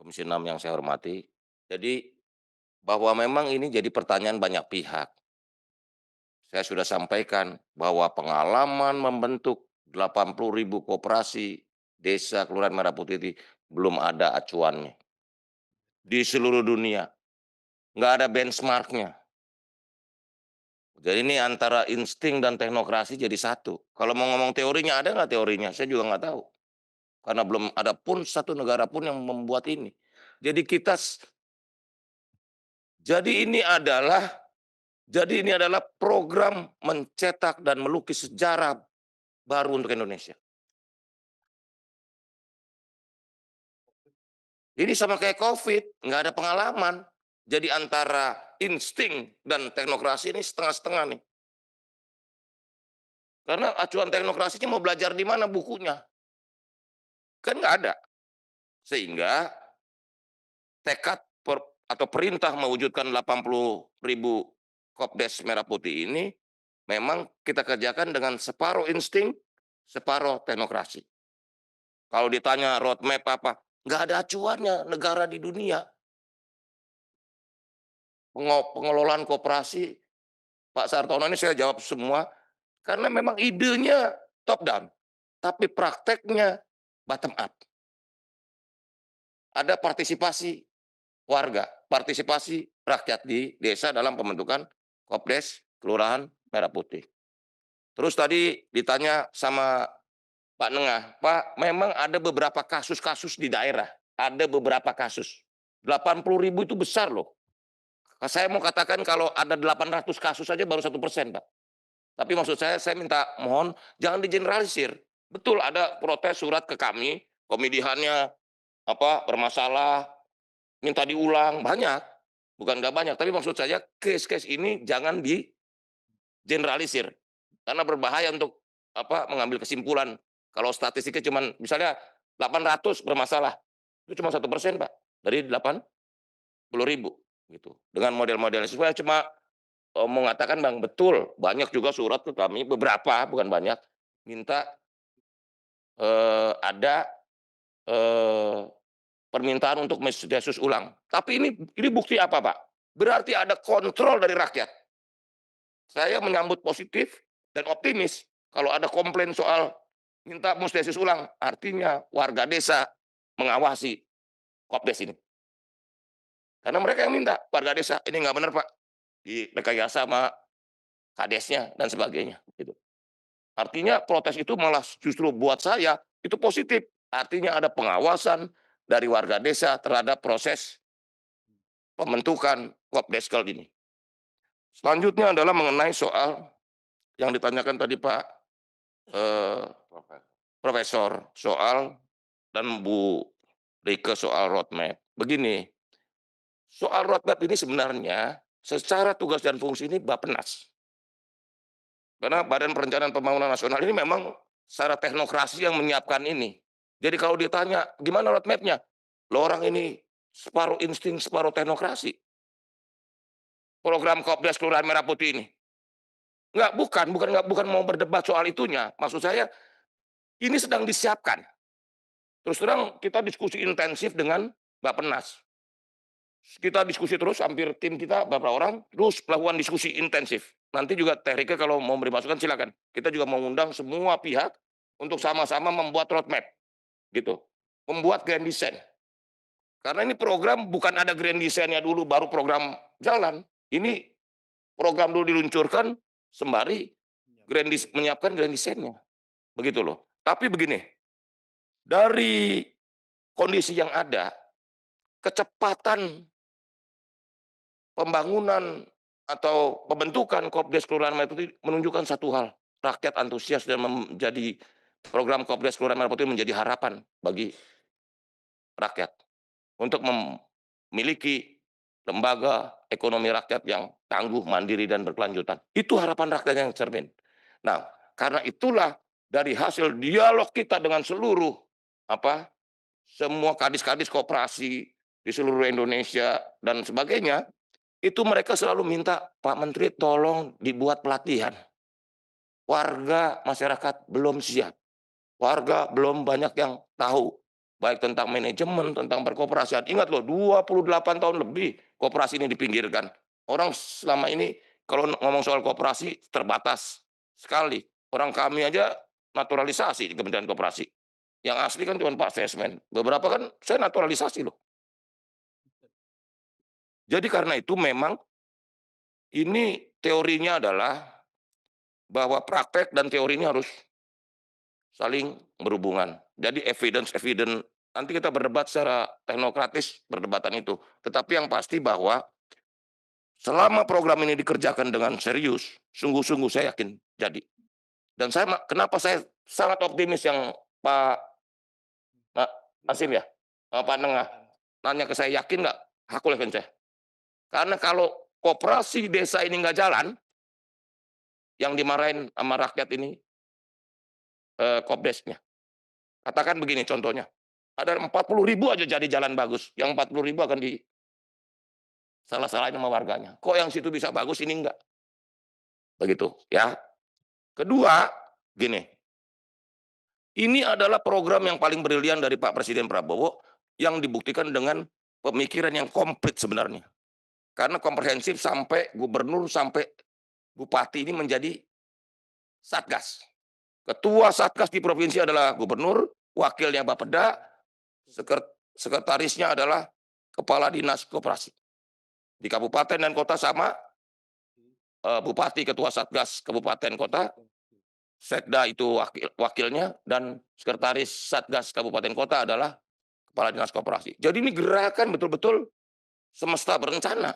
Komisi 6 yang saya hormati. Jadi, bahwa memang ini jadi pertanyaan banyak pihak. Saya sudah sampaikan bahwa pengalaman membentuk 80.000 koperasi desa Kelurahan Merah Putih ini belum ada acuannya di seluruh dunia, nggak ada benchmarknya. Jadi ini antara insting dan teknokrasi jadi satu. Kalau mau ngomong teorinya, ada nggak teorinya? Saya juga nggak tahu. Karena belum ada pun satu negara pun yang membuat ini. Jadi kita jadi ini adalah program mencetak dan melukis sejarah baru untuk Indonesia. Ini sama kayak Covid, nggak ada pengalaman. Jadi antara insting dan teknokrasi ini setengah-setengah nih. Karena acuan teknokrasinya mau belajar di mana bukunya? Kan nggak ada. Sehingga tekad atau perintah mewujudkan 80.000 Kopdes Merah Putih ini memang kita kerjakan dengan separuh insting, separuh teknokrasi. Kalau ditanya roadmap apa, nggak ada acuannya negara di dunia. Pengelolaan koperasi, Pak Sartono ini saya jawab semua, karena memang idenya top down, tapi prakteknya bottom up. Ada partisipasi warga, partisipasi rakyat di desa dalam pembentukan Kopdes Kelurahan Merah Putih. Terus tadi ditanya sama Pak Nengah, Pak, memang ada beberapa kasus-kasus di daerah, ada beberapa kasus. 80.000 itu besar loh. Saya mau katakan kalau ada 800 kasus saja baru 1%, Pak. Tapi maksud saya minta mohon jangan digeneralisir. Betul ada protes surat ke kami, komedihannya bermasalah, minta diulang, banyak. Bukan nggak banyak, tapi maksud saya case-case ini jangan digeneralisir. Karena berbahaya untuk mengambil kesimpulan. Kalau statistiknya cuma misalnya 800 bermasalah, itu cuma 1%, Pak, dari 80.000 gitu. Dengan model-model saya cuma mengatakan Bang, betul banyak juga surat ke kami, beberapa bukan banyak, minta ada eee, permintaan untuk dessus ulang. Tapi ini bukti apa, Pak? Berarti ada kontrol dari rakyat. Saya menyambut positif dan optimis kalau ada komplain soal minta dessus ulang, artinya warga desa mengawasi Kopdes ini. Karena mereka yang minta, warga desa, "Ini nggak benar, Pak." Direkayasa sama kadesnya dan sebagainya, gitu. Artinya protes itu malah justru buat saya itu positif. Artinya ada pengawasan dari warga desa terhadap proses pembentukan Kopdeskel ini. Selanjutnya adalah mengenai soal yang ditanyakan tadi Pak eh, Profesor soal dan Bu Rike soal roadmap. Begini, soal roadmap ini sebenarnya secara tugas dan fungsi ini Bappenas. Karena Badan Perencanaan Pembangunan Nasional ini memang secara teknokrasi yang menyiapkan ini. Jadi kalau ditanya, gimana roadmap-nya? Lo orang ini separuh insting, separuh teknokrasi. Program Kopdas Kelurahan Merah Putih ini. Enggak, bukan mau berdebat soal itunya. Maksud saya, ini sedang disiapkan. Terus terang kita diskusi intensif dengan Bappenas. Kita diskusi terus, hampir tim kita beberapa orang, terus melakukan diskusi intensif. Nanti juga Teh Rike kalau mau beri masukan silakan. Kita juga mengundang semua pihak untuk sama-sama membuat roadmap, gitu. Membuat grand design. Karena ini program bukan ada grand design-nya dulu baru program jalan. Ini program dulu diluncurkan sembari menyiapkan grand design-nya. Begitu loh. Tapi begini, dari kondisi yang ada, kecepatan pembangunan atau pembentukan Kopdes Kelurahan Merah Putih menunjukkan satu hal, rakyat antusias dan menjadi program Kopdes Kelurahan Merah Putih menjadi harapan bagi rakyat untuk memiliki lembaga ekonomi rakyat yang tangguh, mandiri, dan berkelanjutan. Itu harapan rakyat yang cermin. Nah, karena itulah dari hasil dialog kita dengan seluruh semua kadis-kadis koperasi di seluruh Indonesia dan sebagainya, itu mereka selalu minta, "Pak Menteri tolong dibuat pelatihan. Warga masyarakat belum siap, warga belum banyak yang tahu baik tentang manajemen, tentang perkoperasian. Ingat loh, 28 tahun lebih koperasi ini dipinggirkan. Orang selama ini kalau ngomong soal koperasi terbatas sekali. Orang kami aja naturalisasi di Kementerian Koperasi. Yang asli kan cuma Pak Sesmen. Beberapa kan saya naturalisasi loh. Jadi karena itu memang ini teorinya adalah bahwa praktek dan teori ini harus saling berhubungan. Jadi evidence nanti kita berdebat secara teknokratis perdebatan itu. Tetapi yang pasti bahwa selama program ini dikerjakan dengan serius, sungguh-sungguh saya yakin jadi. Dan kenapa saya sangat optimis yang Pak Asim ya, Pak Nengah nanya ke saya, yakin nggak? Aku yakin saya. Karena kalau koperasi desa ini nggak jalan, yang dimarahin sama rakyat ini Kopdesnya. Katakan begini contohnya, ada 40.000 aja jadi jalan bagus, yang 40.000 akan salah-salahin sama warganya. Kok yang situ bisa bagus, ini enggak? Begitu ya. Kedua, gini, ini adalah program yang paling brilian dari Pak Presiden Prabowo yang dibuktikan dengan pemikiran yang komplit sebenarnya. Karena komprehensif sampai gubernur, sampai bupati ini menjadi satgas. Ketua satgas di provinsi adalah gubernur, wakilnya Bapeda, sekretarisnya adalah kepala dinas koperasi. Di kabupaten dan kota sama, bupati, ketua satgas kabupaten kota, sekda itu wakilnya, dan sekretaris satgas kabupaten kota adalah kepala dinas koperasi. Jadi ini gerakan betul-betul semesta berencana,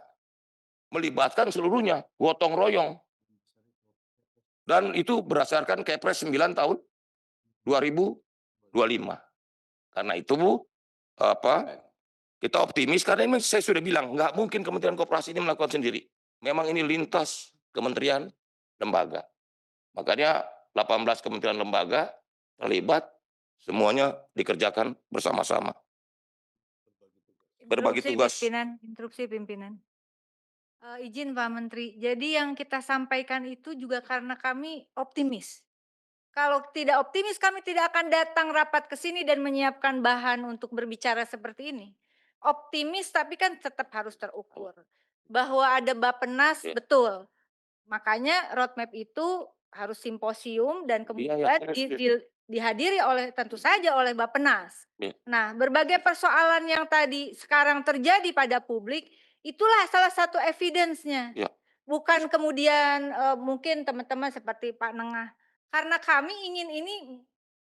melibatkan seluruhnya, gotong royong. Dan itu berdasarkan Kepres 9 tahun 2025. Karena itu kita optimis karena ini saya sudah bilang nggak mungkin Kementerian Koperasi ini melakukan sendiri. Memang ini lintas kementerian lembaga. Makanya 18 kementerian lembaga terlibat, semuanya dikerjakan bersama-sama. Berbagi tugas. Interupsi pimpinan. Izin Pak Menteri, jadi yang kita sampaikan itu juga karena kami optimis. Kalau tidak optimis kami tidak akan datang rapat ke sini dan menyiapkan bahan untuk berbicara seperti ini. Optimis tapi kan tetap harus terukur. Bahwa ada Bappenas, Ya. betul. Makanya roadmap itu harus simposium dan kemudian dihadiri oleh tentu saja oleh Bappenas. Ya. Nah, berbagai persoalan yang tadi sekarang terjadi pada publik, itulah salah satu evidence-nya. Ya. Bukan kemudian mungkin teman-teman seperti Pak Nengah, karena kami ingin ini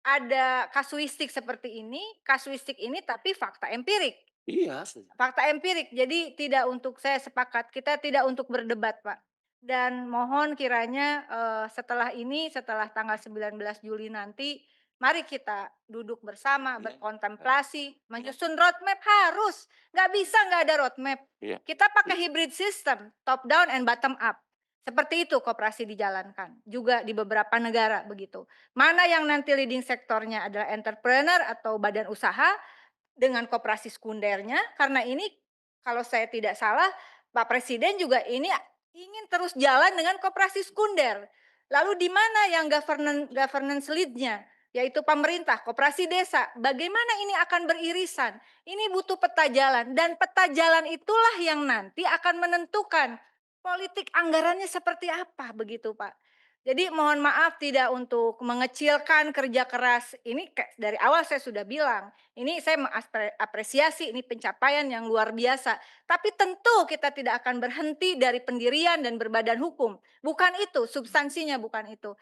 ada kasuistik seperti ini, kasuistik ini tapi fakta empirik. Iya. Fakta empirik, jadi tidak untuk saya sepakat, kita tidak untuk berdebat, Pak. Dan mohon kiranya setelah ini, setelah tanggal 19 Juli nanti, mari kita duduk bersama, berkontemplasi, menyusun roadmap harus. Nggak bisa nggak ada roadmap. Iya. Kita pakai hybrid system, top down and bottom up. Seperti itu koperasi dijalankan, juga di beberapa negara begitu. Mana yang nanti leading sektornya adalah entrepreneur atau badan usaha, dengan koperasi sekundernya, karena ini kalau saya tidak salah Pak Presiden juga ini ingin terus jalan dengan koperasi sekunder. Lalu di mana yang governance lead-nya? Yaitu pemerintah, koperasi desa. Bagaimana ini akan beririsan? Ini butuh peta jalan dan peta jalan itulah yang nanti akan menentukan politik anggarannya seperti apa begitu Pak. Jadi mohon maaf tidak untuk mengecilkan kerja keras. Ini dari awal saya sudah bilang, ini saya mengapresiasi ini pencapaian yang luar biasa. Tapi tentu kita tidak akan berhenti dari pendirian dan berbadan hukum. Bukan itu, substansinya bukan itu.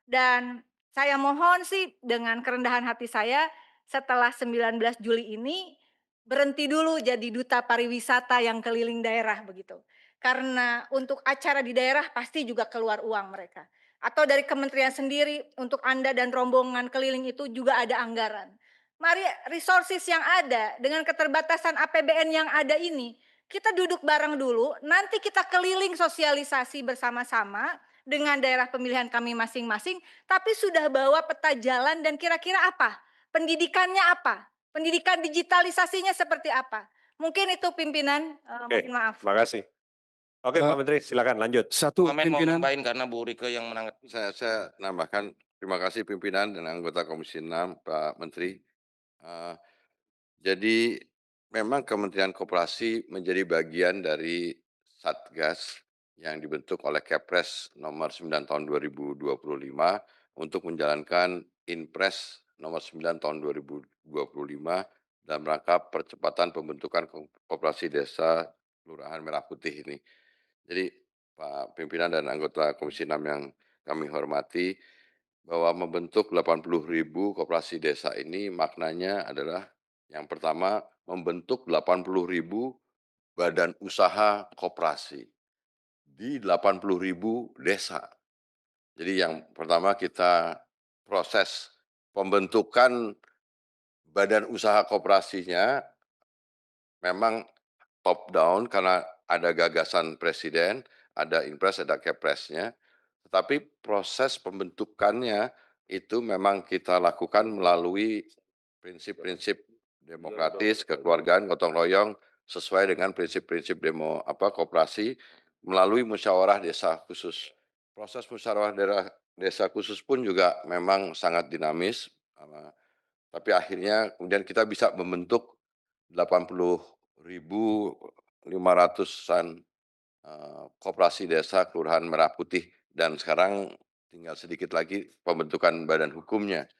Dan saya mohon sih dengan kerendahan hati saya setelah 19 Juli ini berhenti dulu jadi duta pariwisata yang keliling daerah begitu. Karena untuk acara di daerah pasti juga keluar uang mereka. Atau dari kementerian sendiri untuk Anda dan rombongan keliling itu juga ada anggaran. Mari resources yang ada dengan keterbatasan APBN yang ada ini, kita duduk bareng dulu, nanti kita keliling sosialisasi bersama-sama dengan daerah pemilihan kami masing-masing, tapi sudah bawa peta jalan dan kira-kira apa? Pendidikannya apa? Pendidikan digitalisasinya seperti apa? Mungkin itu pimpinan, Oke, mohon maaf. terima kasih. Oke, Pak Menteri, silakan lanjut. Satu Mau pimpinan. nambahin karena Bu Rike yang menanggapi. Saya nambahkan, terima kasih pimpinan dan anggota Komisi 6, Pak Menteri. eee, jadi memang Kementerian Koperasi menjadi bagian dari Satgas yang dibentuk oleh Kepres nomor 9 tahun 2025 untuk menjalankan Inpres nomor 9 tahun 2025 dalam rangka percepatan pembentukan koperasi desa Kelurahan Merah Putih ini. Jadi Pak pimpinan dan anggota Komisi 6 yang kami hormati, bahwa membentuk 80.000 koperasi desa ini maknanya adalah yang pertama membentuk 80.000 badan usaha koperasi di 80.000 desa. Jadi yang pertama kita proses pembentukan badan usaha koperasinya memang top down karena ada gagasan presiden, ada impres, ada kepresnya. Tetapi proses pembentukannya itu memang kita lakukan melalui prinsip-prinsip demokratis, kekeluargaan, gotong royong sesuai dengan prinsip-prinsip koperasi melalui musyawarah desa khusus. Proses musyawarah desa khusus pun juga memang sangat dinamis, tapi akhirnya kemudian kita bisa membentuk 80.500-an koperasi desa Kelurahan Merah Putih dan sekarang tinggal sedikit lagi pembentukan badan hukumnya.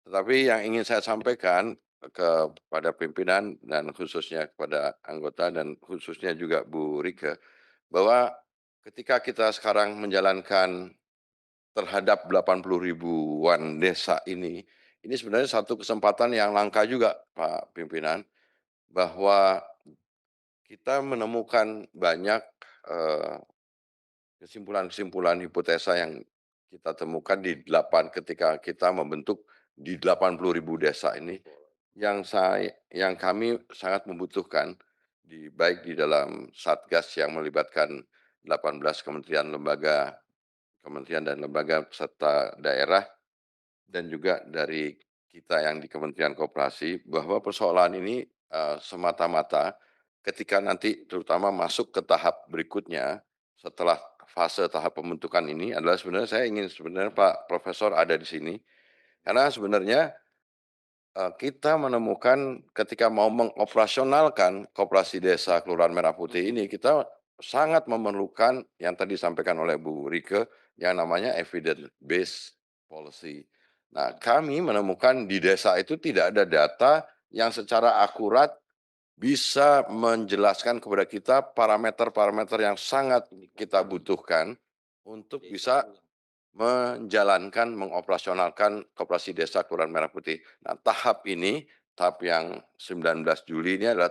Tetapi yang ingin saya sampaikan kepada pimpinan dan khususnya kepada anggota dan khususnya juga Bu Rike, bahwa ketika kita sekarang menjalankan terhadap 80 ribuan desa ini sebenarnya satu kesempatan yang langka juga Pak Pimpinan, bahwa kita menemukan banyak eh, kesimpulan-kesimpulan hipotesa yang kita temukan ketika kita membentuk di 80.000 desa ini yang kami sangat membutuhkan baik di dalam Satgas yang melibatkan 18 kementerian dan lembaga serta daerah dan juga dari kita yang di Kementerian Koperasi bahwa persoalan ini semata-mata ketika nanti terutama masuk ke tahap berikutnya setelah fase tahap pembentukan ini adalah sebenarnya saya ingin sebenarnya Pak Profesor ada di sini karena sebenarnya kita menemukan ketika mau mengoperasionalkan koperasi desa Kelurahan Merah Putih ini, kita sangat memerlukan yang tadi disampaikan oleh Bu Rike, yang namanya evidence based policy. Nah, kami menemukan di desa itu tidak ada data yang secara akurat bisa menjelaskan kepada kita parameter-parameter yang sangat kita butuhkan untuk bisa mengoperasionalkan koperasi desa Kelurahan Merah Putih. Nah, tahap yang 19 Juli ini adalah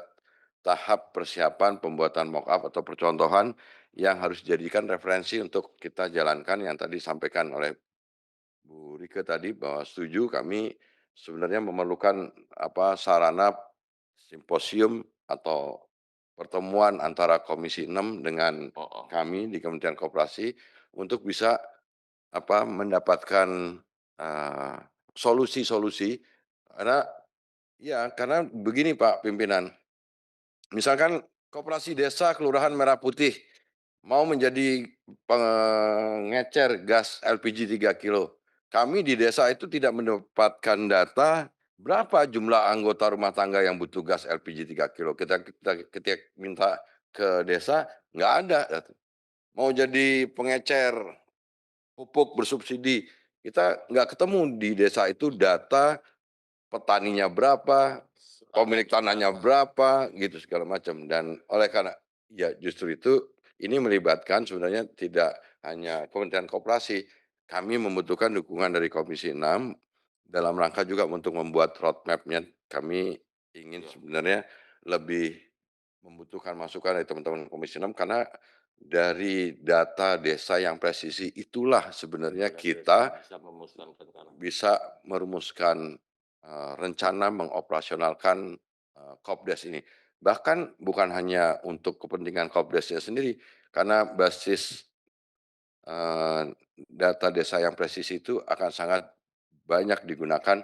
tahap persiapan pembuatan mock-up atau percontohan yang harus dijadikan referensi untuk kita jalankan yang tadi disampaikan oleh Bu Rike tadi bahwa setuju kami sebenarnya memerlukan sarana simposium atau pertemuan antara Komisi 6 dengan kami di Kementerian Koperasi untuk bisa mendapatkan, eee, solusi-solusi karena begini Pak Pimpinan, misalkan koperasi desa Kelurahan Merah Putih mau menjadi pengecer gas LPG 3 kilo. Kami di desa itu tidak mendapatkan data berapa jumlah anggota rumah tangga yang butuh gas LPG 3 kilo. Ketika minta ke desa, nggak ada data. Mau jadi pengecer pupuk bersubsidi, kita nggak ketemu di desa itu data petaninya berapa, pemilik tanahnya berapa, gitu segala macam. Dan oleh karena ya justru itu ini melibatkan sebenarnya tidak hanya Kementerian Koperasi, kami membutuhkan dukungan dari Komisi 6 dalam rangka juga untuk membuat roadmap-nya. Kami ingin sebenarnya lebih membutuhkan masukan dari teman-teman Komisi 6 karena dari data desa yang presisi itulah sebenarnya kita bisa merumuskan rencana mengoperasionalkan Kopdes ini. Bahkan bukan hanya untuk kepentingan Kopdesnya sendiri, karena basis data desa yang presisi itu akan sangat banyak digunakan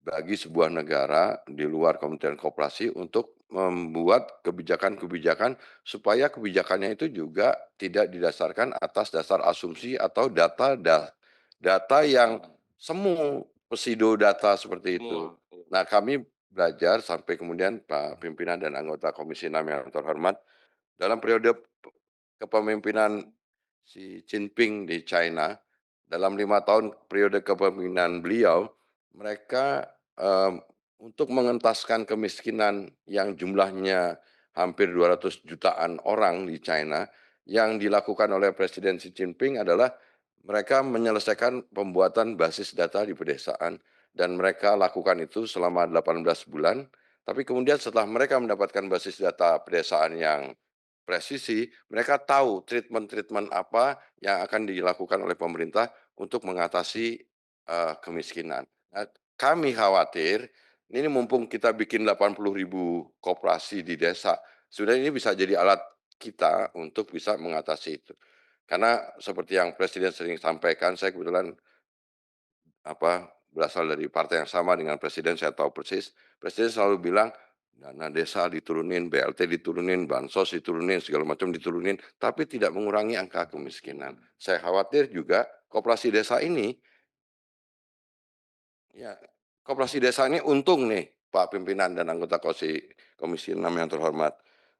bagi sebuah negara di luar Kementerian Koperasi untuk membuat kebijakan-kebijakan supaya kebijakannya itu juga tidak didasarkan atas dasar asumsi atau data yang semu, pseudo data seperti itu. Nah, kami belajar sampai kemudian Pak pimpinan dan anggota Komisi 6 yang terhormat, dalam periode kepemimpinan Xi Jinping di China, dalam 5 tahun periode kepemimpinan beliau, mereka, untuk mengentaskan kemiskinan yang jumlahnya hampir 200 jutaan orang di China, yang dilakukan oleh Presiden Xi Jinping adalah mereka menyelesaikan pembuatan basis data di pedesaan dan mereka lakukan itu selama 18 bulan, tapi kemudian setelah mereka mendapatkan basis data pedesaan yang presisi, mereka tahu treatment-treatment apa yang akan dilakukan oleh pemerintah untuk mengatasi, kemiskinan. Nah, kami khawatir, ini mumpung kita bikin 80.000 koperasi di desa, sebenarnya ini bisa jadi alat kita untuk bisa mengatasi itu. Karena seperti yang Presiden sering sampaikan, saya kebetulan berasal dari partai yang sama dengan presiden, saya tahu persis. Presiden selalu bilang, dana desa diturunin, BLT diturunin, bansos diturunin, segala macam diturunin, tapi tidak mengurangi angka kemiskinan. Saya khawatir juga koperasi desa ini, ya, koperasi desa ini untung nih, Pak pimpinan dan anggota Komisi 6 yang terhormat.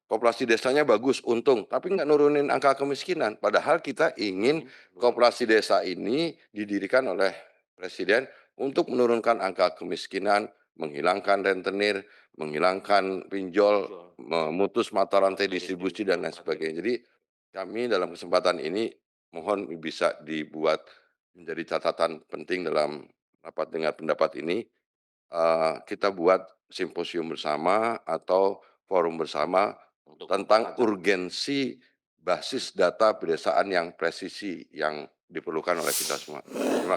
Koperasi desanya bagus, untung, tapi nggak nurunin angka kemiskinan. Padahal kita ingin koperasi desa ini didirikan oleh Presiden untuk menurunkan angka kemiskinan, menghilangkan rentenir, menghilangkan pinjol, memutus mata rantai distribusi dan lain sebagainya. Jadi kami dalam kesempatan ini mohon bisa dibuat menjadi catatan penting dalam rapat dengar pendapat ini, kita buat simposium bersama atau forum bersama tentang urgensi basis data pedesaan yang presisi yang diperlukan oleh kita semua. Terima